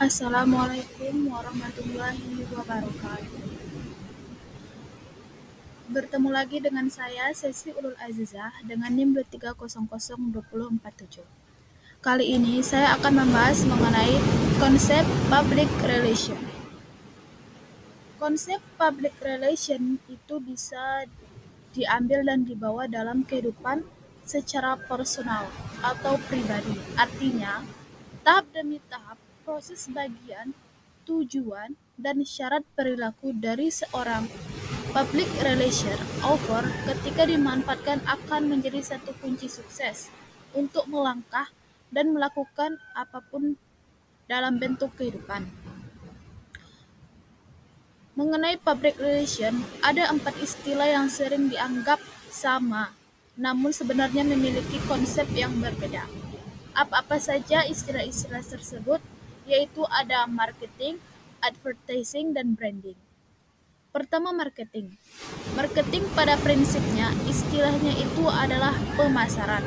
Assalamualaikum warahmatullahi wabarakatuh. Bertemu lagi dengan saya, Sesi Ulul Azizah, dengan NIM 2300247. Kali ini saya akan membahas mengenai konsep public relation. Konsep public relation itu bisa diambil dan dibawa dalam kehidupan secara personal atau pribadi. Artinya, tahap demi tahap, proses bagian, tujuan, dan syarat perilaku dari seorang public relation offer ketika dimanfaatkan akan menjadi satu kunci sukses untuk melangkah dan melakukan apapun dalam bentuk kehidupan. Mengenai public relation, ada 4 istilah yang sering dianggap sama, namun sebenarnya memiliki konsep yang berbeda. Apa-apa saja istilah-istilah tersebut, yaitu ada marketing, advertising, dan branding. Pertama, marketing. Marketing pada prinsipnya, istilahnya itu adalah pemasaran.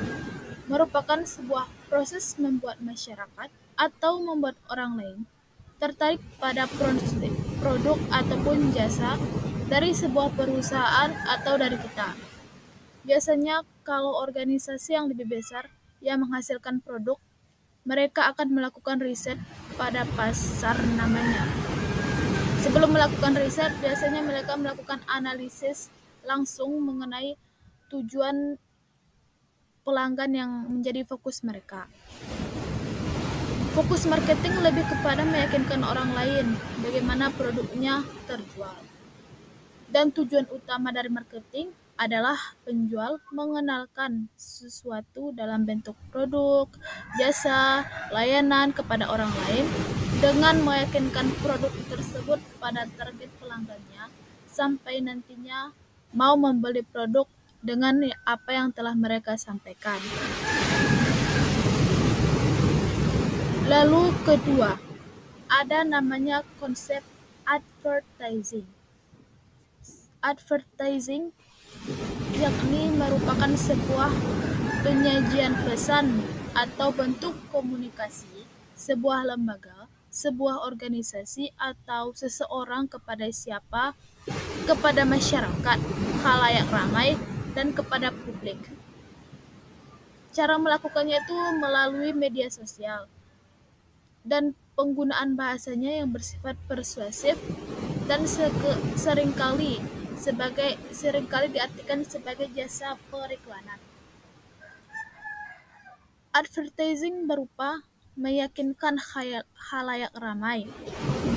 Merupakan sebuah proses membuat masyarakat atau membuat orang lain tertarik pada produk ataupun jasa dari sebuah perusahaan atau dari kita. Biasanya kalau organisasi yang lebih besar yang menghasilkan produk, mereka akan melakukan riset pada pasar namanya. Sebelum melakukan riset, biasanya mereka melakukan analisis langsung mengenai tujuan pelanggan yang menjadi fokus mereka. Fokus marketing lebih kepada meyakinkan orang lain bagaimana produknya terjual. Dan tujuan utama dari marketing adalah penjual mengenalkan sesuatu dalam bentuk produk, jasa, layanan kepada orang lain dengan meyakinkan produk tersebut pada target pelanggannya sampai nantinya mau membeli produk dengan apa yang telah mereka sampaikan. Lalu kedua, ada namanya konsep advertising. Advertising yakni merupakan sebuah penyajian pesan atau bentuk komunikasi sebuah lembaga, sebuah organisasi atau seseorang kepada masyarakat, khalayak ramai, dan kepada publik. Cara melakukannya itu melalui media sosial dan penggunaan bahasanya yang bersifat persuasif dan seringkali diartikan sebagai jasa periklanan. Advertising berupa meyakinkan khalayak ramai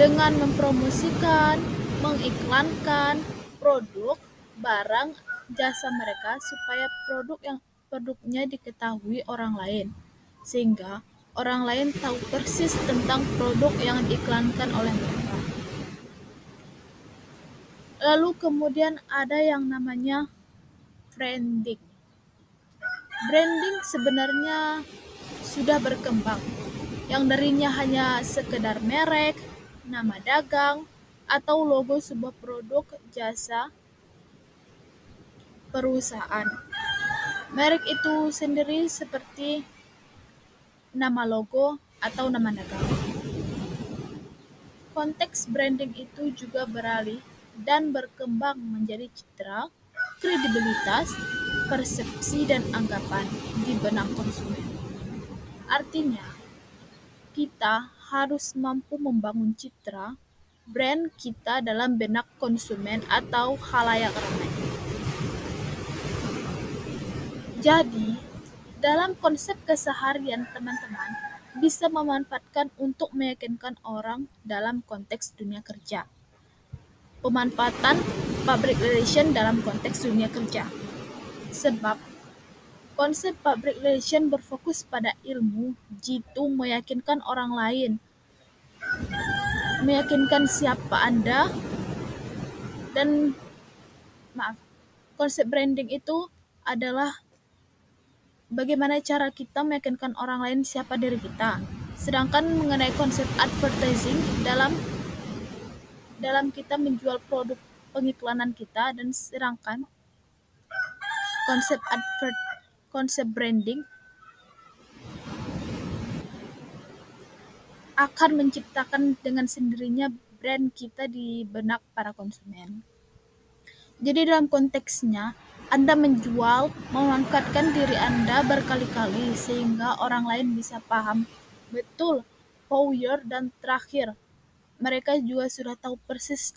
dengan mempromosikan, mengiklankan produk, barang, jasa mereka supaya produknya diketahui orang lain, sehingga orang lain tahu persis tentang produk yang diiklankan oleh mereka. Lalu kemudian ada yang namanya branding. Branding sebenarnya sudah berkembang, yang darinya hanya sekedar merek, nama dagang, atau logo sebuah produk jasa perusahaan. Merek itu sendiri seperti nama logo atau nama dagang. Konteks branding itu juga beralih dan berkembang menjadi citra, kredibilitas, persepsi, dan anggapan di benak konsumen. Artinya, kita harus mampu membangun citra brand kita dalam benak konsumen atau khalayak ramai. Jadi, dalam konsep keseharian teman-teman bisa memanfaatkan untuk meyakinkan orang dalam konteks dunia kerja. Pemanfaatan public relation dalam konteks dunia kerja. Sebab konsep public relation berfokus pada ilmu, jitu meyakinkan orang lain, meyakinkan siapa Anda, dan konsep branding itu adalah bagaimana cara kita meyakinkan orang lain siapa diri kita. Sedangkan mengenai konsep advertising dalam kita menjual produk pengiklanan kita, dan sedangkan konsep branding akan menciptakan dengan sendirinya brand kita di benak para konsumen. Jadi dalam konteksnya, Anda menjual, memanfaatkan diri Anda berkali-kali sehingga orang lain bisa paham betul power dan terakhir. Mereka juga sudah tahu persis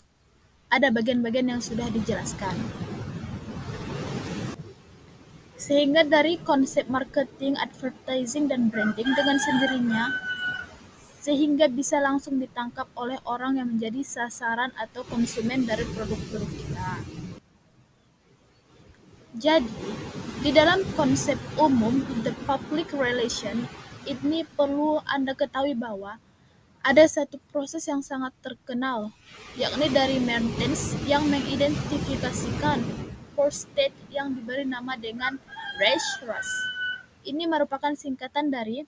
ada bagian-bagian yang sudah dijelaskan. Sehingga dari konsep marketing, advertising, dan branding dengan sendirinya, sehingga bisa langsung ditangkap oleh orang yang menjadi sasaran atau konsumen dari produk-produk kita. Jadi, di dalam konsep umum, the public relation, ini perlu Anda ketahui bahwa ada satu proses yang sangat terkenal, yakni dari Mertens yang mengidentifikasikan four state yang diberi nama dengan Reich Rush. Ini merupakan singkatan dari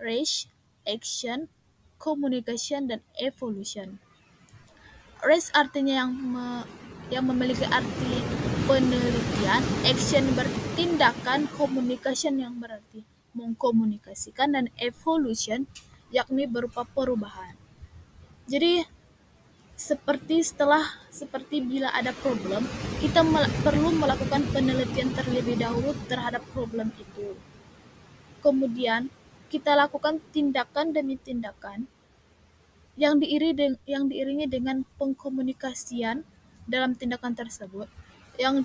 Reich, Action, Communication, dan Evolution. Reich artinya yang memiliki arti penelitian, action bertindakan, communication yang berarti mengkomunikasikan, dan evolution yakni berupa perubahan. Jadi seperti bila ada problem, kita perlu melakukan penelitian terlebih dahulu terhadap problem itu. Kemudian kita lakukan tindakan demi tindakan yang diiringi dengan pengkomunikasian dalam tindakan tersebut, yang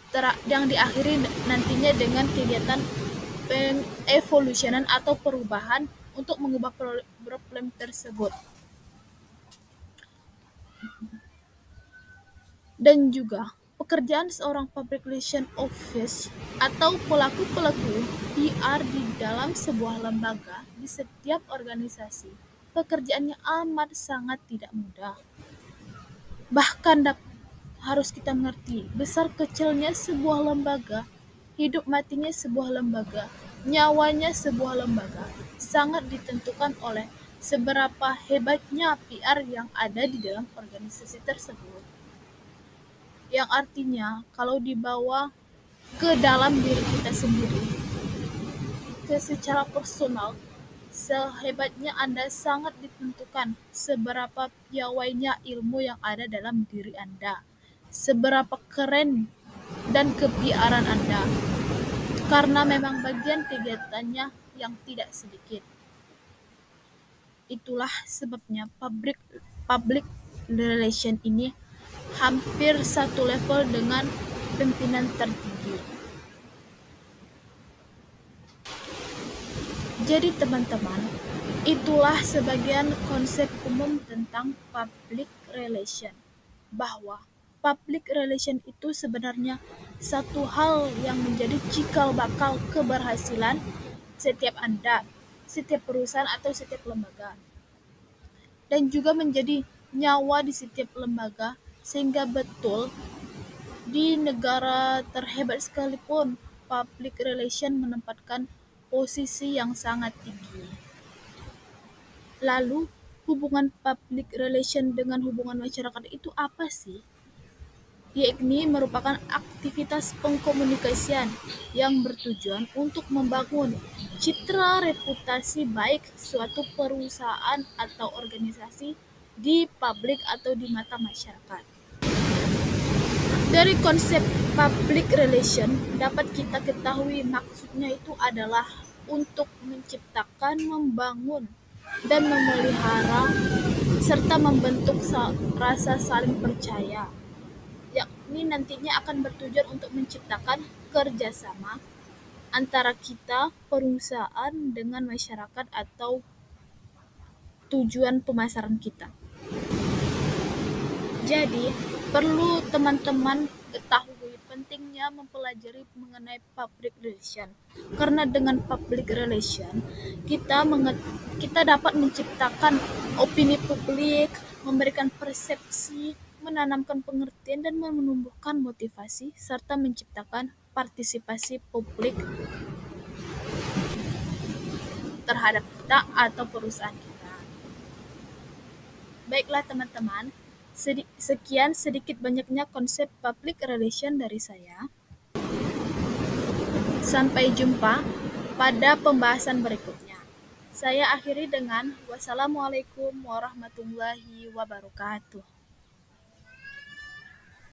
diakhiri nantinya dengan kegiatan pengevolusionan atau perubahan untuk mengubah problem tersebut. Dan juga pekerjaan seorang public relation officer atau pelaku-pelaku PR di dalam sebuah lembaga di setiap organisasi, pekerjaannya amat sangat tidak mudah. Bahkan harus kita mengerti besar kecilnya sebuah lembaga, hidup matinya sebuah lembaga, nyawanya sebuah lembaga sangat ditentukan oleh seberapa hebatnya PR yang ada di dalam organisasi tersebut. Yang artinya kalau dibawa ke dalam diri kita sendiri, ke secara personal, sehebatnya Anda sangat ditentukan seberapa piawainya ilmu yang ada dalam diri Anda, seberapa keren dan kepiaran Anda, karena memang bagian kegiatannya yang tidak sedikit. Itulah sebabnya public relation ini hampir satu level dengan pimpinan tertinggi. Jadi teman-teman, itulah sebagian konsep umum tentang public relation, bahwa public relation itu sebenarnya satu hal yang menjadi cikal bakal keberhasilan setiap Anda, setiap perusahaan atau setiap lembaga, dan juga menjadi nyawa di setiap lembaga, sehingga betul di negara terhebat sekalipun public relation menempatkan posisi yang sangat tinggi. Lalu, hubungan public relation dengan hubungan masyarakat itu apa sih? Yakni merupakan aktivitas pengkomunikasian yang bertujuan untuk membangun citra reputasi baik suatu perusahaan atau organisasi di publik atau di mata masyarakat. Dari konsep public relation dapat kita ketahui maksudnya itu adalah untuk menciptakan, membangun, dan memelihara serta membentuk rasa saling percaya, yakni nantinya akan bertujuan untuk menciptakan kerjasama antara kita, perusahaan, dengan masyarakat atau tujuan pemasaran kita. Jadi, perlu teman-teman ketahui pentingnya mempelajari mengenai public relation. Karena dengan public relation, kita dapat menciptakan opini publik, memberikan persepsi, menanamkan pengertian, dan menumbuhkan motivasi, serta menciptakan partisipasi publik terhadap kita atau perusahaan kita. Baiklah teman-teman, sekian sedikit banyaknya konsep public relation dari saya. Sampai jumpa pada pembahasan berikutnya. Saya akhiri dengan wassalamualaikum warahmatullahi wabarakatuh.